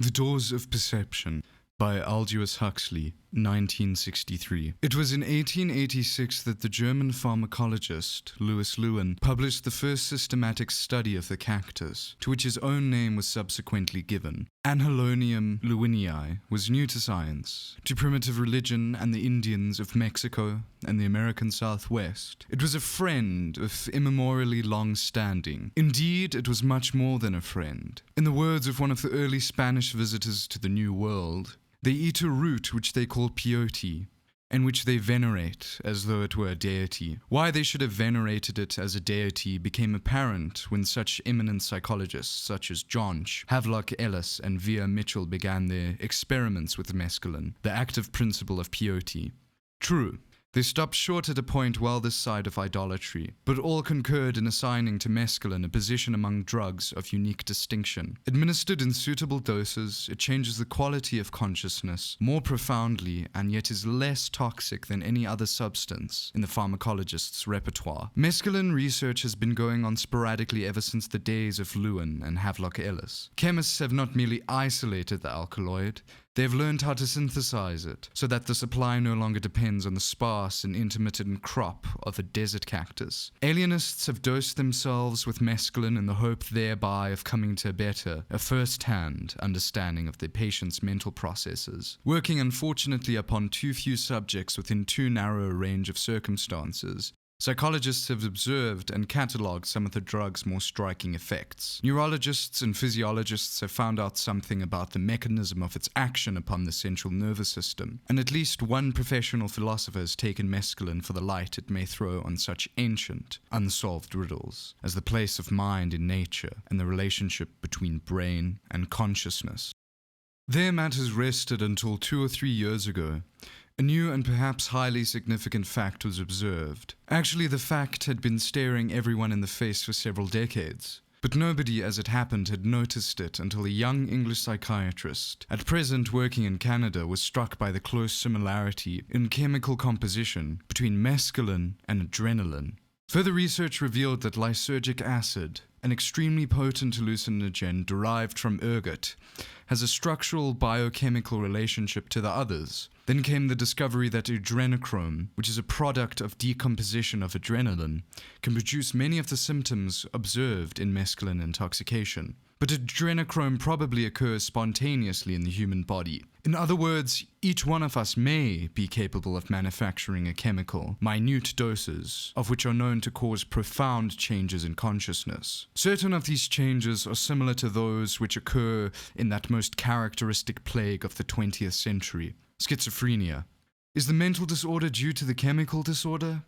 The Doors of Perception by Aldous Huxley, 1963. It was in 1886 that the German pharmacologist Louis Lewin published the first systematic study of the cactus, to which his own name was subsequently given. Anhelonium lewinii was new to science, to primitive religion and the Indians of Mexico and the American Southwest. It was a friend of immemorially long standing. Indeed, it was much more than a friend. In the words of one of the early Spanish visitors to the New World, they eat a root which they call peyote, and which they venerate as though it were a deity. Why they should have venerated it as a deity became apparent when such eminent psychologists such as Jonch, Havelock Ellis, and Vere Mitchell began their experiments with mescaline, the active principle of peyote. True, they stopped short at a point well this side of idolatry, but all concurred in assigning to mescaline a position among drugs of unique distinction. Administered in suitable doses, it changes the quality of consciousness more profoundly and yet is less toxic than any other substance in the pharmacologist's repertoire. Mescaline research has been going on sporadically ever since the days of Lewin and Havelock Ellis. Chemists have not merely isolated the alkaloid, they have learned how to synthesize it, so that the supply no longer depends on the sparse and intermittent crop of a desert cactus. Alienists have dosed themselves with mescaline in the hope thereby of coming to a first-hand understanding of their patient's mental processes. Working unfortunately upon too few subjects within too narrow a range of circumstances, psychologists have observed and catalogued some of the drug's more striking effects. Neurologists and physiologists have found out something about the mechanism of its action upon the central nervous system, and at least one professional philosopher has taken mescaline for the light it may throw on such ancient, unsolved riddles as the place of mind in nature and the relationship between brain and consciousness. There matters rested until 2 or 3 years ago. A new and perhaps highly significant fact was observed. Actually, the fact had been staring everyone in the face for several decades. But nobody, as it happened, had noticed it until a young English psychiatrist, at present working in Canada, was struck by the close similarity in chemical composition between mescaline and adrenaline. Further research revealed that lysergic acid, an extremely potent hallucinogen derived from ergot, has a structural biochemical relationship to the others. Then came the discovery that adrenochrome, which is a product of decomposition of adrenaline, can produce many of the symptoms observed in mescaline intoxication. But adrenochrome probably occurs spontaneously in the human body. In other words, each one of us may be capable of manufacturing a chemical, minute doses, of which are known to cause profound changes in consciousness. Certain of these changes are similar to those which occur in that most characteristic plague of the 20th century, schizophrenia. Is the mental disorder due to the chemical disorder?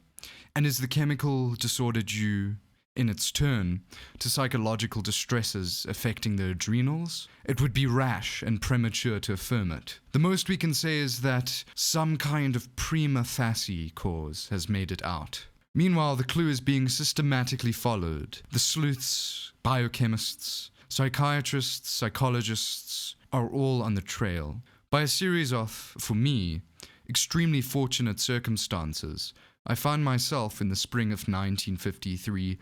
And is the chemical disorder due, in its turn, to psychological distresses affecting the adrenals? It would be rash and premature to affirm it. The most we can say is that some kind of prima facie cause has made it out. Meanwhile, the clue is being systematically followed. The sleuths, biochemists, psychiatrists, psychologists are all on the trail. By a series of, for me, extremely fortunate circumstances, I found myself in the spring of 1953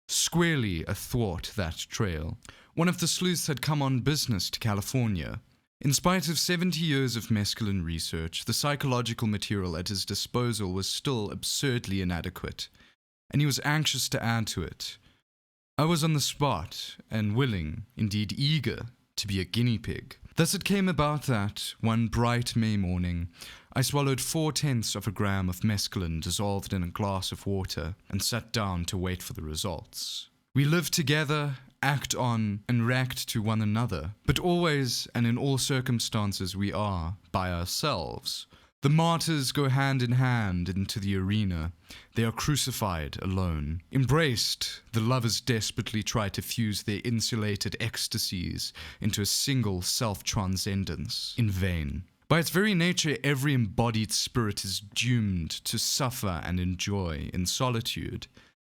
squarely athwart that trail. One of the sleuths had come on business to California. In spite of 70 years of mescaline research, the psychological material at his disposal was still absurdly inadequate, and he was anxious to add to it. I was on the spot, and willing, indeed eager, to be a guinea pig. Thus it came about that, one bright May morning, I swallowed 4/10 of a gram of mescaline dissolved in a glass of water and sat down to wait for the results. We live together, act on, and react to one another, but always and in all circumstances we are by ourselves. The martyrs go hand in hand into the arena. They are crucified alone. Embraced, the lovers desperately try to fuse their insulated ecstasies into a single self-transcendence. In vain. By its very nature, every embodied spirit is doomed to suffer and enjoy in solitude.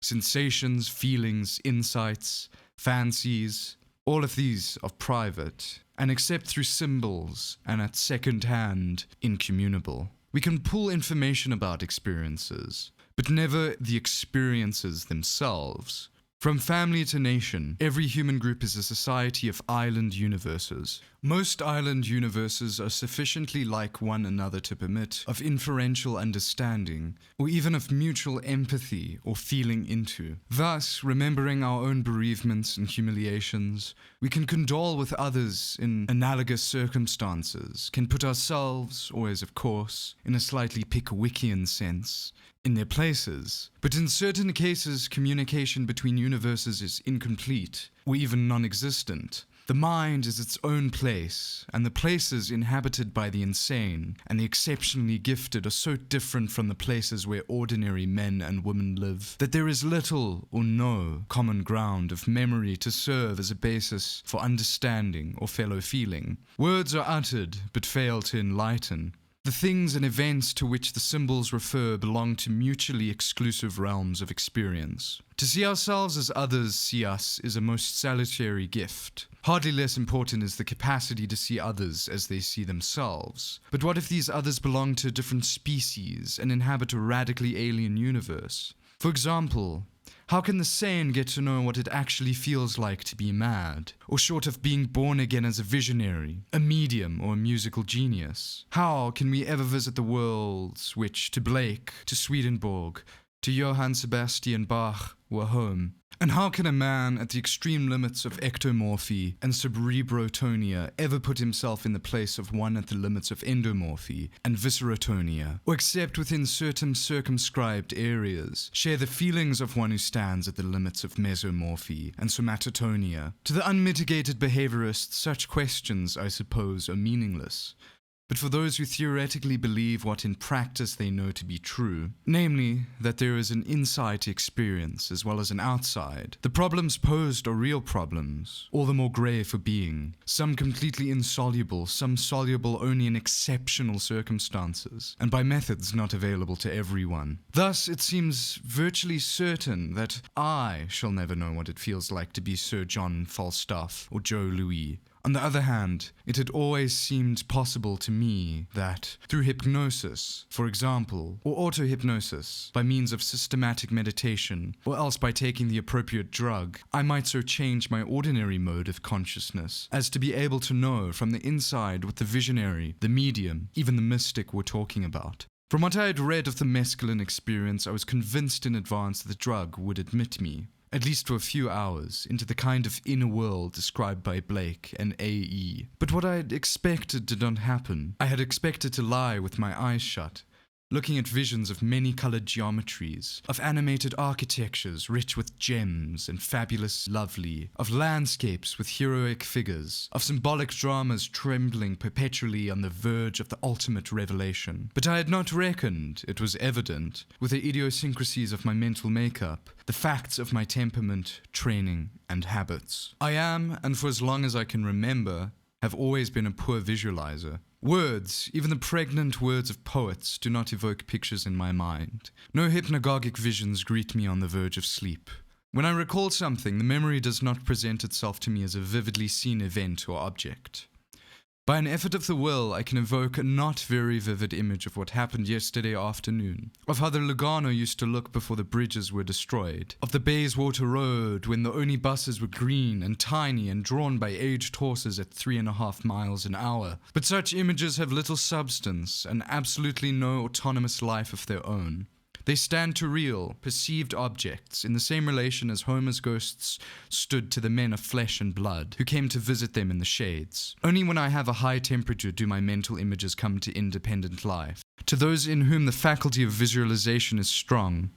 Sensations, feelings, insights, fancies, all of these are private, and except through symbols and at second hand, incommunicable. We can pull information about experiences, but never the experiences themselves. From family to nation, every human group is a society of island universes. Most island universes are sufficiently like one another to permit of inferential understanding, or even of mutual empathy or feeling into. Thus, remembering our own bereavements and humiliations, we can condole with others in analogous circumstances, can put ourselves, always of course, in a slightly Pickwickian sense, in their places. But in certain cases, communication between universes is incomplete, or even non-existent. The mind is its own place, and the places inhabited by the insane and the exceptionally gifted are so different from the places where ordinary men and women live, that there is little or no common ground of memory to serve as a basis for understanding or fellow feeling. Words are uttered, but fail to enlighten. The things and events to which the symbols refer belong to mutually exclusive realms of experience. To see ourselves as others see us is a most salutary gift. Hardly less important is the capacity to see others as they see themselves. But what if these others belong to a different species and inhabit a radically alien universe? For example, how can the sane get to know what it actually feels like to be mad, or short of being born again as a visionary, a medium, or a musical genius? How can we ever visit the worlds which, to Blake, to Swedenborg, to Johann Sebastian Bach, were home? And how can a man at the extreme limits of ectomorphy and cerebrotonia ever put himself in the place of one at the limits of endomorphy and viscerotonia, or except within certain circumscribed areas, share the feelings of one who stands at the limits of mesomorphy and somatotonia? To the unmitigated behaviorist, such questions, I suppose, are meaningless. But for those who theoretically believe what in practice they know to be true, namely, that there is an inside to experience as well as an outside, the problems posed are real problems, all the more grave for being, some completely insoluble, some soluble only in exceptional circumstances, and by methods not available to everyone. Thus, it seems virtually certain that I shall never know what it feels like to be Sir John Falstaff or Joe Louis. On the other hand, it had always seemed possible to me that, through hypnosis, for example, or auto-hypnosis, by means of systematic meditation, or else by taking the appropriate drug, I might so change my ordinary mode of consciousness as to be able to know from the inside what the visionary, the medium, even the mystic were talking about. From what I had read of the mescaline experience, I was convinced in advance that the drug would admit me, at least for a few hours, into the kind of inner world described by Blake and A.E. But what I had expected did not happen. I had expected to lie with my eyes shut, looking at visions of many-colored geometries, of animated architectures rich with gems and fabulous lovely, of landscapes with heroic figures, of symbolic dramas trembling perpetually on the verge of the ultimate revelation. But I had not reckoned, it was evident, with the idiosyncrasies of my mental makeup, the facts of my temperament, training, and habits. I am, and for as long as I can remember, have always been a poor visualizer. Words, even the pregnant words of poets, do not evoke pictures in my mind. No hypnagogic visions greet me on the verge of sleep. When I recall something, the memory does not present itself to me as a vividly seen event or object. By an effort of the will, I can evoke a not very vivid image of what happened yesterday afternoon, of how the Lugano used to look before the bridges were destroyed, of the Bayswater Road when the only buses were green and tiny and drawn by aged horses at 3.5 miles an hour. But such images have little substance and absolutely no autonomous life of their own. They stand to real, perceived objects in the same relation as Homer's ghosts stood to the men of flesh and blood who came to visit them in the shades. Only when I have a high temperature do my mental images come to independent life. To those in whom the faculty of visualization is strong,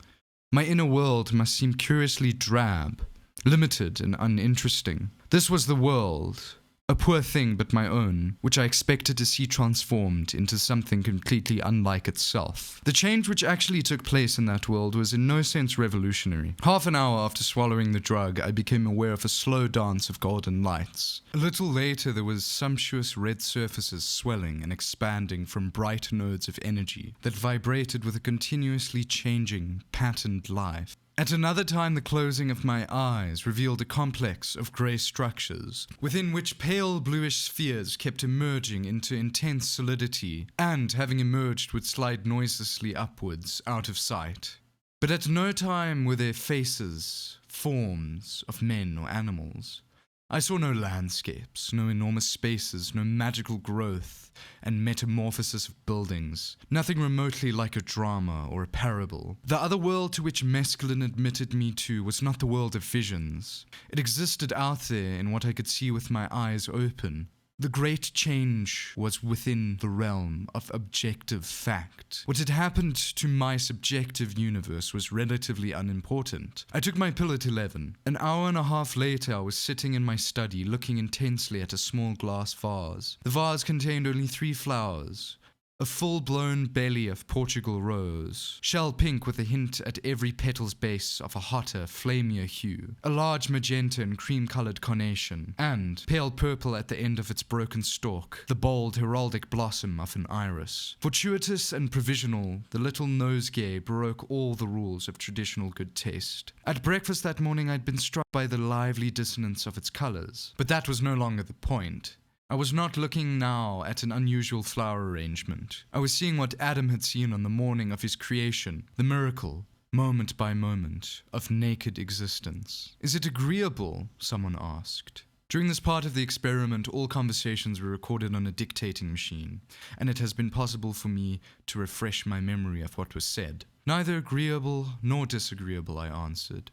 my inner world must seem curiously drab, limited and uninteresting. This was the world, a poor thing but my own, which I expected to see transformed into something completely unlike itself. The change which actually took place in that world was in no sense revolutionary. Half an hour after swallowing the drug, I became aware of a slow dance of golden lights. A little later, there was sumptuous red surfaces swelling and expanding from bright nodes of energy that vibrated with a continuously changing, patterned life. At another time, the closing of my eyes revealed a complex of grey structures, within which pale bluish spheres kept emerging into intense solidity, and, having emerged, would slide noiselessly upwards, out of sight. But at no time were there faces, forms of men or animals. I saw no landscapes, no enormous spaces, no magical growth and metamorphosis of buildings, nothing remotely like a drama or a parable. The other world to which mescaline admitted me to was not the world of visions. It existed out there in what I could see with my eyes open. The great change was within the realm of objective fact. What had happened to my subjective universe was relatively unimportant. I took my pill at 11. An hour and a half later, I was sitting in my study looking intensely at a small glass vase. The vase contained only 3 flowers. A full-blown belly of Portugal rose, shell pink with a hint at every petal's base of a hotter, flamier hue, a large magenta and cream-colored carnation, and, pale purple at the end of its broken stalk, the bold, heraldic blossom of an iris. Fortuitous and provisional, the little nosegay broke all the rules of traditional good taste. At breakfast that morning I'd been struck by the lively dissonance of its colors, but that was no longer the point. I was not looking now at an unusual flower arrangement. I was seeing what Adam had seen on the morning of his creation, the miracle, moment by moment, of naked existence. "Is it agreeable?" someone asked. During this part of the experiment, all conversations were recorded on a dictating machine, and it has been possible for me to refresh my memory of what was said. "Neither agreeable nor disagreeable," I answered.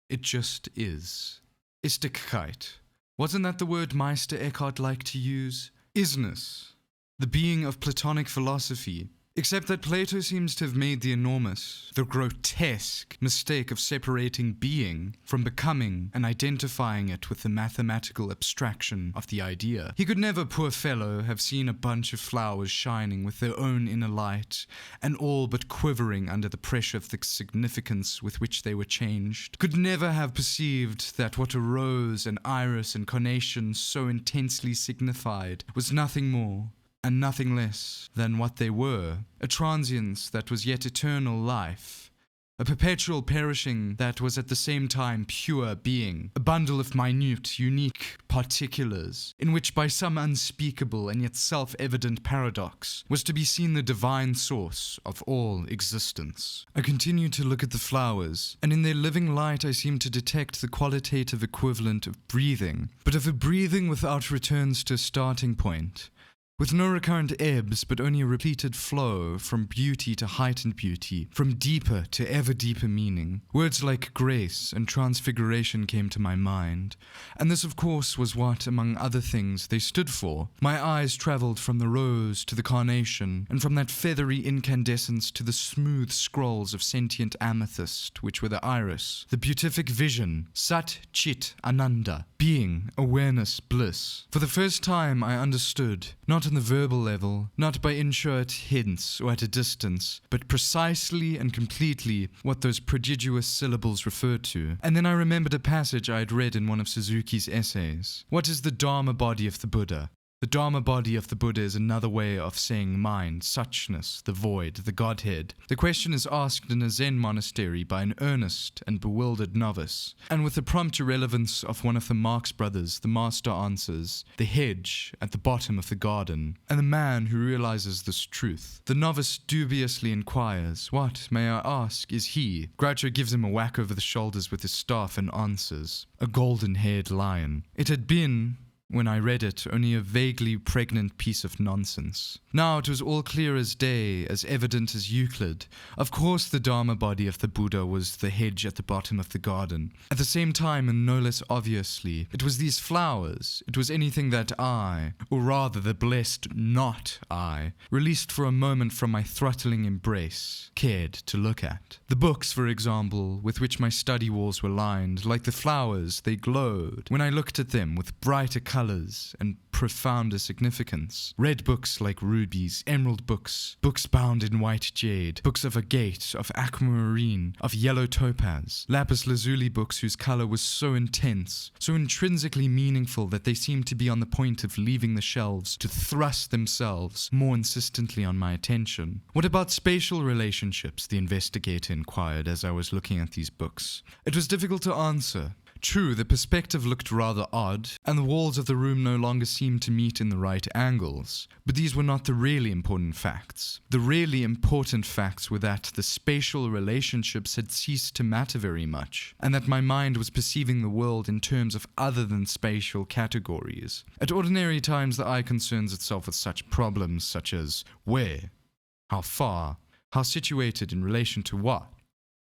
"It just is. Istigkeit. Wasn't that the word Meister Eckhart liked to use? Isness. The being of Platonic philosophy. Except that Plato seems to have made the enormous, the grotesque mistake of separating being from becoming and identifying it with the mathematical abstraction of the idea. He could never, poor fellow, have seen a bunch of flowers shining with their own inner light and all but quivering under the pressure of the significance with which they were changed. Could never have perceived that what a rose and iris and carnation so intensely signified was nothing more and nothing less than what they were, a transience that was yet eternal life, a perpetual perishing that was at the same time pure being, a bundle of minute, unique particulars, in which by some unspeakable and yet self-evident paradox was to be seen the divine source of all existence. I continued to look at the flowers, and in their living light I seemed to detect the qualitative equivalent of breathing, but of a breathing without returns to a starting point, with no recurrent ebbs, but only a repeated flow from beauty to heightened beauty, from deeper to ever deeper meaning. Words like grace and transfiguration came to my mind, and this of course was what, among other things, they stood for. My eyes travelled from the rose to the carnation, and from that feathery incandescence to the smooth scrolls of sentient amethyst, which were the iris, the beatific vision, Sat Chit Ananda, being, awareness, bliss. For the first time I understood, not on the verbal level, not by inchoate hints or at a distance, but precisely and completely what those prodigious syllables referred to. And then I remembered a passage I had read in one of Suzuki's essays. What is the Dharma body of the Buddha? The Dharma body of the Buddha is another way of saying mind, suchness, the void, the Godhead. The question is asked in a Zen monastery by an earnest and bewildered novice, and with the prompt irrelevance of one of the Marx brothers, the master answers, the hedge at the bottom of the garden. And the man who realizes this truth, the novice dubiously inquires, "What, may I ask, is he?" Groucho gives him a whack over the shoulders with his staff and answers, "A golden-haired lion." It had been, when I read it, only a vaguely pregnant piece of nonsense. Now it was all clear as day, as evident as Euclid. Of course the Dharma body of the Buddha was the hedge at the bottom of the garden. At the same time, and no less obviously, it was these flowers. It was anything that I, or rather the blessed not I, released for a moment from my throttling embrace, cared to look at. The books, for example, with which my study walls were lined, like the flowers, they glowed when I looked at them with brighter colors and profounder significance. Red books like rubies, emerald books, books bound in white jade, books of agate, of aquamarine, of yellow topaz, lapis lazuli books whose color was so intense, so intrinsically meaningful that they seemed to be on the point of leaving the shelves to thrust themselves more insistently on my attention. What about spatial relationships? The investigator inquired as I was looking at these books. It was difficult to answer. True, the perspective looked rather odd, and the walls of the room no longer seemed to meet in the right angles. But these were not the really important facts. The really important facts were that the spatial relationships had ceased to matter very much, and that my mind was perceiving the world in terms of other than spatial categories. At ordinary times, the eye concerns itself with such problems such as where, how far, how situated in relation to what.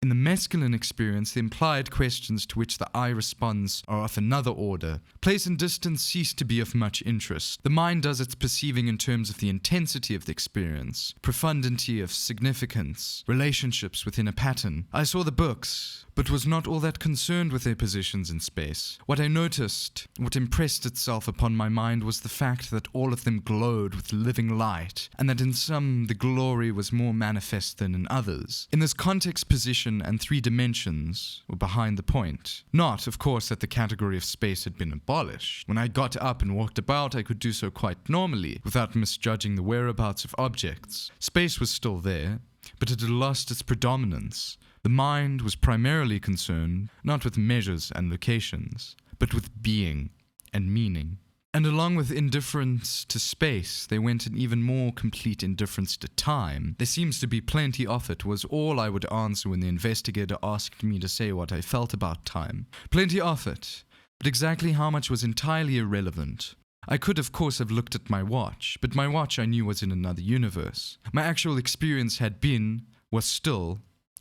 In the mescaline experience, the implied questions to which the eye responds are of another order. Place and distance cease to be of much interest. The mind does its perceiving in terms of the intensity of the experience, profundity of significance, relationships within a pattern. I saw the books, but was not all that concerned with their positions in space. What I noticed, what impressed itself upon my mind, was the fact that all of them glowed with living light, and that in some the glory was more manifest than in others. In this context, position and 3 dimensions were behind the point. Not, of course, that the category of space had been abolished. When I got up and walked about, I could do so quite normally, without misjudging the whereabouts of objects. Space was still there, but it had lost its predominance. The mind was primarily concerned not with measures and locations, but with being and meaning. And along with indifference to space, there went an even more complete indifference to time. There seems to be plenty of it, was all I would answer when the investigator asked me to say what I felt about time. Plenty of it, but exactly how much was entirely irrelevant. I could, of course, have looked at my watch, but my watch I knew was in another universe. My actual experience had been, was still,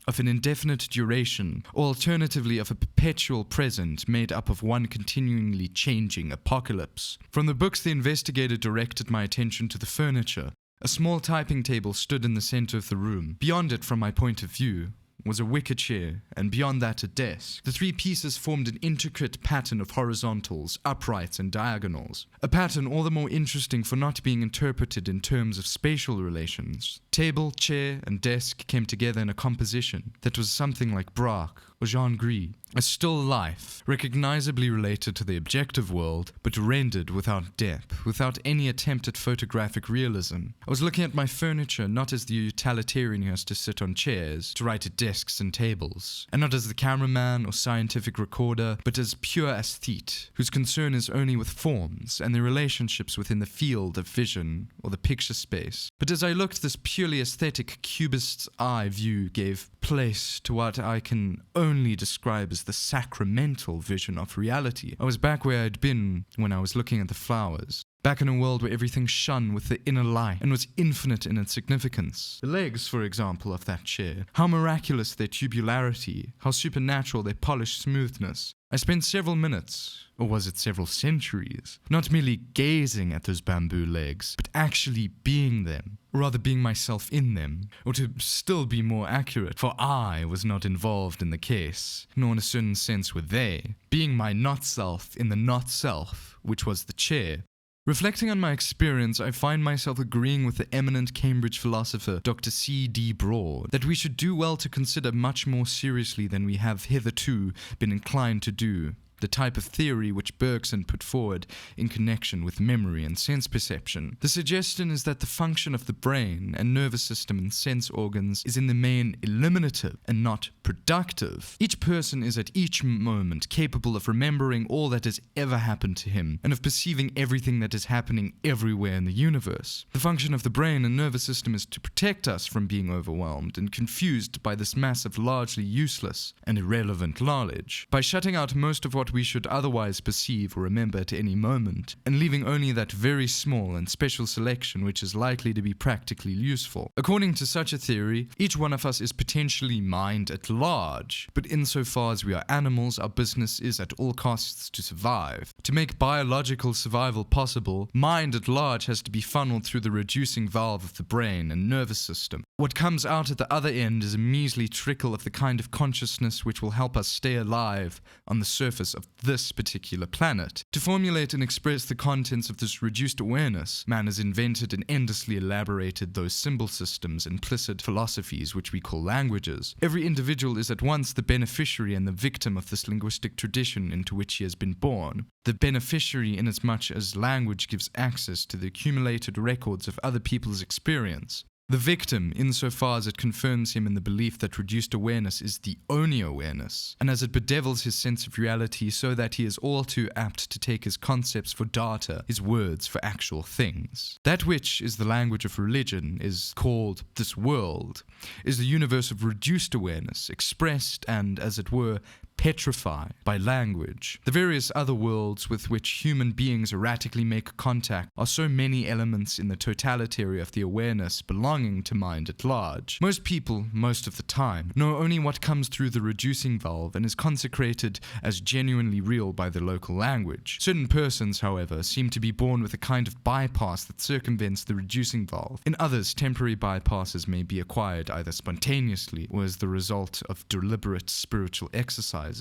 of an indefinite duration, or alternatively of a perpetual present made up of one continually changing apocalypse. From the books, the investigator directed my attention to the furniture. A small typing table stood in the center of the room. Beyond it, from my point of view, was a wicker chair, and beyond that a desk. The 3 pieces formed an intricate pattern of horizontals, uprights, and diagonals. A pattern all the more interesting for not being interpreted in terms of spatial relations. Table, chair, and desk came together in a composition that was something like Braque or Jean Gris. A still life, recognizably related to the objective world, but rendered without depth, without any attempt at photographic realism. I was looking at my furniture not as the utilitarian who has to sit on chairs, to write at desks and tables, and not as the cameraman or scientific recorder, but as pure aesthete, whose concern is only with forms and their relationships within the field of vision or the picture space. But as I looked, this purely aesthetic cubist's eye view gave place to what I can only describe as the sacramental vision of reality. I was back where I'd been when I was looking at the flowers. Back in a world where everything shone with the inner light and was infinite in its significance. The legs, for example, of that chair. How miraculous their tubularity, how supernatural their polished smoothness. I spent several minutes, or was it several centuries, not merely gazing at those bamboo legs, but actually being them, or rather being myself in them, or to still be more accurate, for I was not involved in the case, nor in a certain sense were they, being my not-self in the not-self, which was the chair. Reflecting on my experience, I find myself agreeing with the eminent Cambridge philosopher Dr. C.D. Broad that we should do well to consider much more seriously than we have hitherto been inclined to do the type of theory which Bergson put forward in connection with memory and sense perception. The suggestion is that the function of the brain and nervous system and sense organs is in the main eliminative and not productive. Each person is at each moment capable of remembering all that has ever happened to him and of perceiving everything that is happening everywhere in the universe. The function of the brain and nervous system is to protect us from being overwhelmed and confused by this mass of largely useless and irrelevant knowledge. By shutting out most of what we should otherwise perceive or remember at any moment, and leaving only that very small and special selection which is likely to be practically useful. According to such a theory, each one of us is potentially mind at large, but insofar as we are animals, our business is at all costs to survive. To make biological survival possible, mind at large has to be funneled through the reducing valve of the brain and nervous system. What comes out at the other end is a measly trickle of the kind of consciousness which will help us stay alive on the surface of this particular planet. To formulate and express the contents of this reduced awareness, man has invented and endlessly elaborated those symbol systems, implicit philosophies which we call languages. Every individual is at once the beneficiary and the victim of this linguistic tradition into which he has been born. The beneficiary inasmuch as language gives access to the accumulated records of other people's experience. The victim, insofar as it confirms him in the belief that reduced awareness is the only awareness, and as it bedevils his sense of reality so that he is all too apt to take his concepts for data, his words for actual things. That which is the language of religion is called this world, is the universe of reduced awareness, expressed and, as it were, petrified by language. The various other worlds with which human beings erratically make contact are so many elements in the totality of the awareness belonging to mind at large. Most people, most of the time, know only what comes through the reducing valve and is consecrated as genuinely real by the local language. Certain persons, however, seem to be born with a kind of bypass that circumvents the reducing valve. In others, temporary bypasses may be acquired either spontaneously or as the result of deliberate spiritual exercises,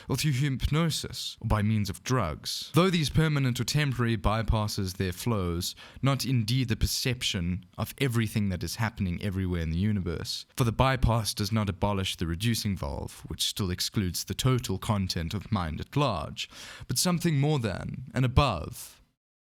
or through hypnosis, or by means of drugs. Though these permanent or temporary bypasses their flows, not indeed the perception of everything that is happening everywhere in the universe, for the bypass does not abolish the reducing valve, which still excludes the total content of mind at large, but something more than, and above,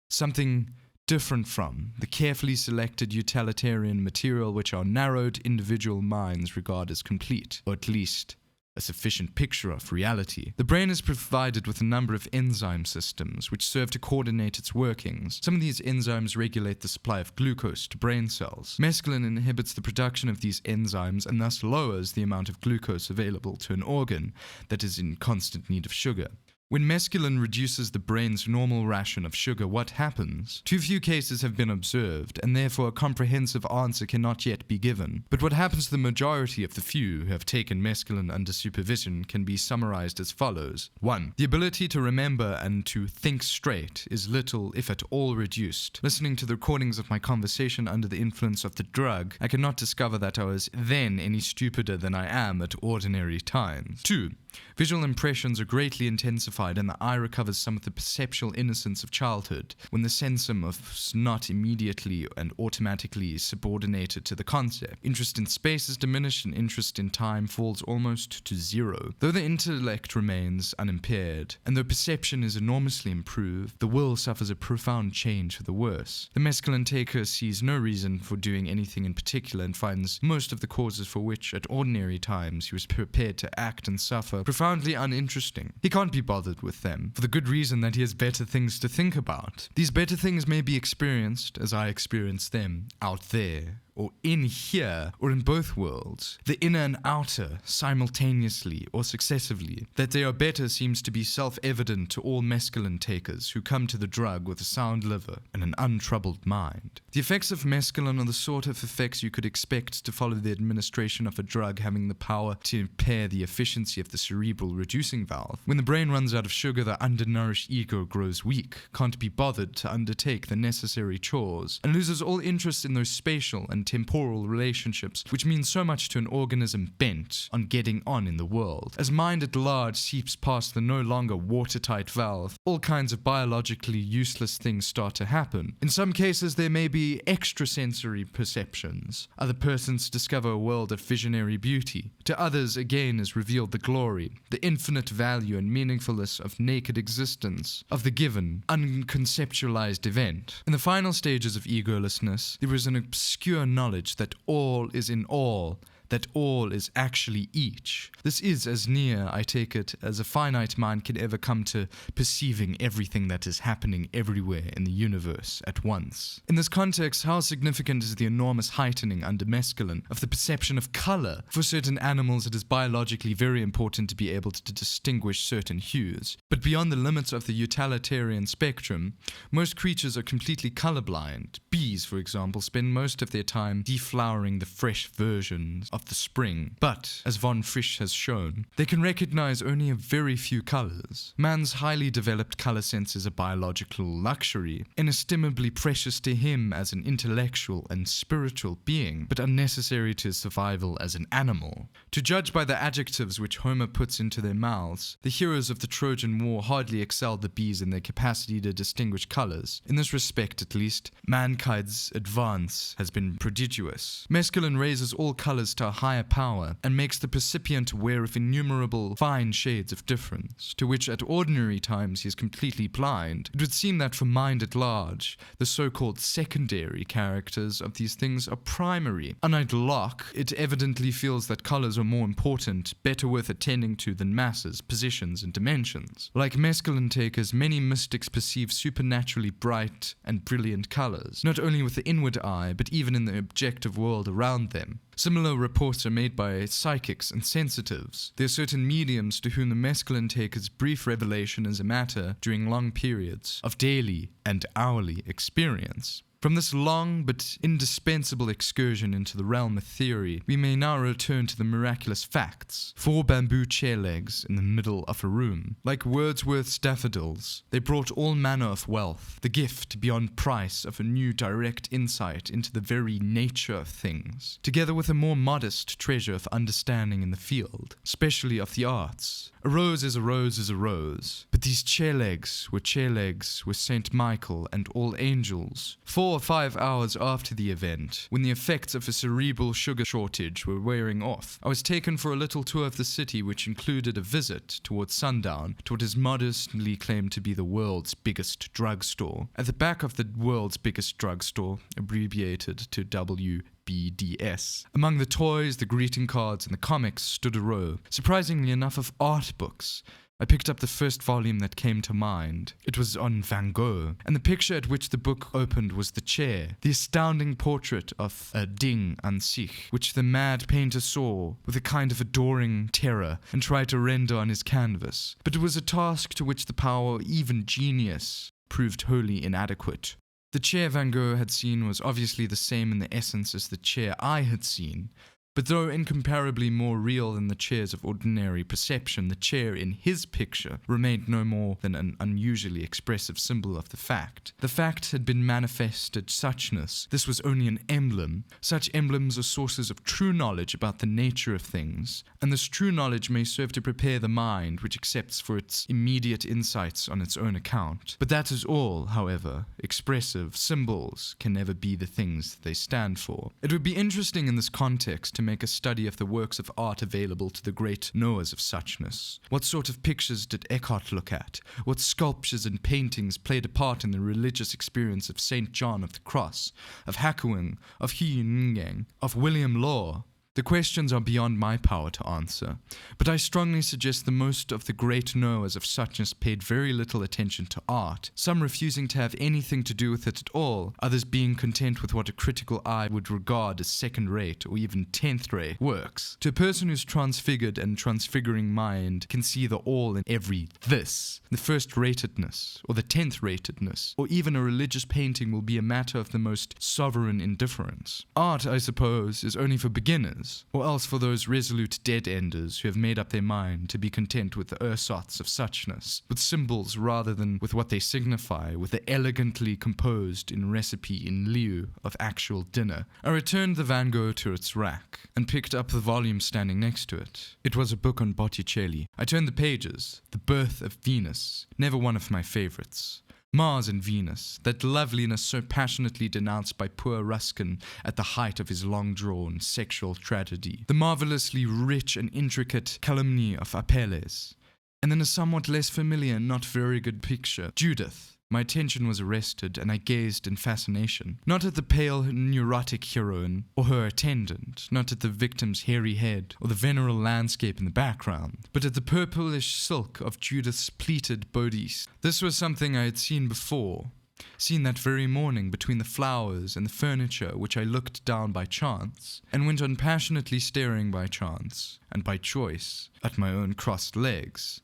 something different from, the carefully selected utilitarian material which our narrowed individual minds regard as complete, or at least a sufficient picture of reality. The brain is provided with a number of enzyme systems which serve to coordinate its workings. Some of these enzymes regulate the supply of glucose to brain cells. Mescaline inhibits the production of these enzymes and thus lowers the amount of glucose available to an organ that is in constant need of sugar. When mescaline reduces the brain's normal ration of sugar, what happens? Too few cases have been observed, and therefore a comprehensive answer cannot yet be given. But what happens to the majority of the few who have taken mescaline under supervision can be summarized as follows. 1. The ability to remember and to think straight is little, if at all, reduced. Listening to the recordings of my conversation under the influence of the drug, I cannot discover that I was then any stupider than I am at ordinary times. 2. Visual impressions are greatly intensified and the eye recovers some of the perceptual innocence of childhood, when the sensum is not immediately and automatically subordinated to the concept. Interest in space is diminished and interest in time falls almost to zero. Though the intellect remains unimpaired, and though perception is enormously improved, the will suffers a profound change for the worse. The mescaline taker sees no reason for doing anything in particular and finds most of the causes for which, at ordinary times, he was prepared to act and suffer profoundly uninteresting. He can't be bothered with them, for the good reason that he has better things to think about. These better things may be experienced, as I experienced them, out there, or in here, or in both worlds, the inner and outer, simultaneously or successively. That they are better seems to be self-evident to all mescaline takers who come to the drug with a sound liver and an untroubled mind. The effects of mescaline are the sort of effects you could expect to follow the administration of a drug having the power to impair the efficiency of the cerebral reducing valve. When the brain runs out of sugar, the undernourished ego grows weak, can't be bothered to undertake the necessary chores, and loses all interest in those spatial and temporal relationships which mean so much to an organism bent on getting on in the world. As mind at large seeps past the no longer watertight valve, all kinds of biologically useless things start to happen. In some cases there may be extrasensory perceptions. Other persons discover a world of visionary beauty. To others again is revealed the glory, the infinite value and meaningfulness of naked existence, of the given, unconceptualized event. In the final stages of egolessness, there is an obscure knowledge that all is in all, that all is actually each. This is as near, I take it, as a finite mind can ever come to perceiving everything that is happening everywhere in the universe at once. In this context, how significant is the enormous heightening under mescaline of the perception of color? For certain animals, it is biologically very important to be able to distinguish certain hues. But beyond the limits of the utilitarian spectrum, most creatures are completely colorblind. Bees, for example, spend most of their time deflowering the fresh versions of the spring, but, as von Frisch has shown, they can recognize only a very few colors. Man's highly developed color sense is a biological luxury, inestimably precious to him as an intellectual and spiritual being, but unnecessary to his survival as an animal. To judge by the adjectives which Homer puts into their mouths, the heroes of the Trojan War hardly excelled the bees in their capacity to distinguish colors. In this respect, at least, mankind's advance has been prodigious. Mescaline raises all colors to a higher power and makes the percipient aware of innumerable fine shades of difference, to which at ordinary times he is completely blind, it would seem that for mind at large, the so-called secondary characters of these things are primary. Unlike Locke, it evidently feels that colors are more important, better worth attending to than masses, positions, and dimensions. Like mescaline takers, many mystics perceive supernaturally bright and brilliant colors, not only with the inward eye, but even in the objective world around them. Similar reports are made by psychics and sensitives. There are certain mediums to whom the mescaline taker's brief revelation is a matter during long periods of daily and hourly experience. From this long but indispensable excursion into the realm of theory, we may now return to the miraculous facts. 4 bamboo chair legs in the middle of a room. Like Wordsworth's daffodils, they brought all manner of wealth, the gift beyond price of a new direct insight into the very nature of things, together with a more modest treasure of understanding in the field, especially of the arts. A rose is a rose is a rose, but these chair legs with Saint Michael and all angels. 4 or 5 hours after the event, when the effects of a cerebral sugar shortage were wearing off, I was taken for a little tour of the city, which included a visit towards sundown to what is modestly claimed to be the world's biggest drugstore. At the back of the world's biggest drugstore, abbreviated to WBDS. Among the toys, the greeting cards, and the comics stood a row, surprisingly enough, of art books. I picked up the first volume that came to mind. It was on Van Gogh, and the picture at which the book opened was the chair, the astounding portrait of a Ding an sich, which the mad painter saw with a kind of adoring terror and tried to render on his canvas. But it was a task to which the power, even genius, proved wholly inadequate. The chair Van Gogh had seen was obviously the same in the essence as the chair I had seen, but though incomparably more real than the chairs of ordinary perception, the chair in his picture remained no more than an unusually expressive symbol of the fact. The fact had been manifested suchness. This was only an emblem. Such emblems are sources of true knowledge about the nature of things, and this true knowledge may serve to prepare the mind, which accepts for its immediate insights on its own account. But that is all, however. Expressive symbols can never be the things they stand for. It would be interesting in this context to make a study of the works of art available to the great knowers of suchness. What sort of pictures did Eckhart look at? What sculptures and paintings played a part in the religious experience of St. John of the Cross, of Hakuin, of He Ngang, of William Law? The questions are beyond my power to answer, but I strongly suggest the most of the great knowers of suchness paid very little attention to art, some refusing to have anything to do with it at all, others being content with what a critical eye would regard as second-rate or even tenth-rate works. To a person whose transfigured and transfiguring mind can see the all in every this, the first-ratedness or the tenth-ratedness, or even a religious painting will be a matter of the most sovereign indifference. Art, I suppose, is only for beginners, or else for those resolute dead-enders who have made up their mind to be content with the ersatz of suchness, with symbols rather than with what they signify, with the elegantly composed in recipe in lieu of actual dinner. I returned the Van Gogh to its rack, and picked up the volume standing next to it. It was a book on Botticelli. I turned the pages. The Birth of Venus, never one of my favorites. Mars and Venus, that loveliness so passionately denounced by poor Ruskin at the height of his long-drawn sexual tragedy. The marvelously rich and intricate calumny of Apelles. And then a somewhat less familiar and not very good picture, Judith. My attention was arrested, and I gazed in fascination. Not at the pale, neurotic heroine, or her attendant, not at the victim's hairy head, or the venereal landscape in the background, but at the purplish silk of Judith's pleated bodice. This was something I had seen before, seen that very morning between the flowers and the furniture, which I looked down by chance, and went on passionately staring by chance, and by choice, at my own crossed legs.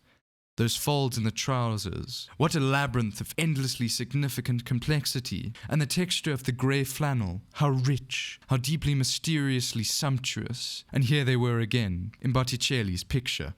Those folds in the trousers, what a labyrinth of endlessly significant complexity, and the texture of the grey flannel, how rich, how deeply mysteriously sumptuous. And here they were again, in Botticelli's picture.